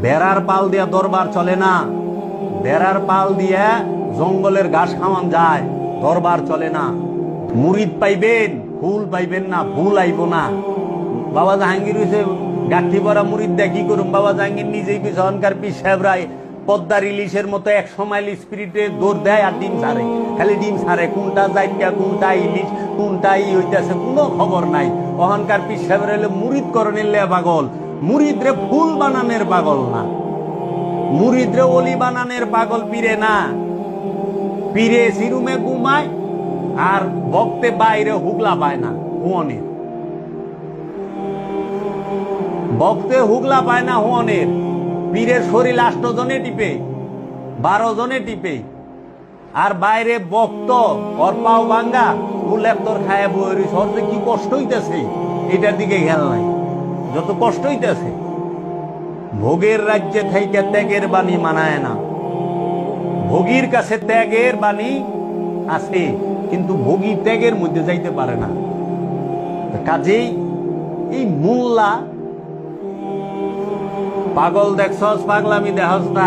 বেড়ার পাল দিয়া দরবার চলে না, বেড়ার পাল দিয়ে জঙ্গলের ঘাস খাওয়ান যায়, দরবার চলে না। মুরিদ পাইবেন, ফুল পাইবেন না, ফুল আইব না। বাবা জাহাঙ্গীর হইছে গাঠি ভরা মুরিদ দিয়ে কি করুন? বাবা জাহাঙ্গীর নিজেই পিছনকার পীর সাহেবরাই পদ্মার ইলিশের মতো 100 মাইল স্পিরিটে দৌড় দেয় আর ডিম ছাড়ে, খালি ডিম ছাড়ে। কোনটা জাইকা, কোনটা ইলিশ, কোনটা ই হইতেছে কোনো খবর নাই। ওখানকার পীর সাহেবরা হলে মুরিদ করণের লে পাগল, মুরিদরে ফুল বানানের পাগল না, মুরিদরে অলি বানানের পাগল পীরে না। পীরে সিরুমে ঘুমায় আর ভক্তে বাইরে হুগলা পায় না, হুয়নের ভক্তে হুগলা পায় না, হুয়নের। পীরের শরীর 8 জনে টিপে, 12 জনে টিপে, আর বাইরে ভক্ত ওর পাও ভাঙ্গা উল্লেখতর খায় বই সরতে কি কষ্ট হইতেছে, এটার দিকে খেয়াল নাই। যত কষ্ট হইতেছে, ভোগের রাজ্যে থাইকে ত্যাগের বাণী মানায় না। ভোগীর কাছে ত্যাগের বাণী আছে, কিন্তু ভোগী ত্যাগের মধ্যে যাইতে পারে না। কাজেই এই মোল্লা পাগল দেখছস, পাগলামি দেহস না।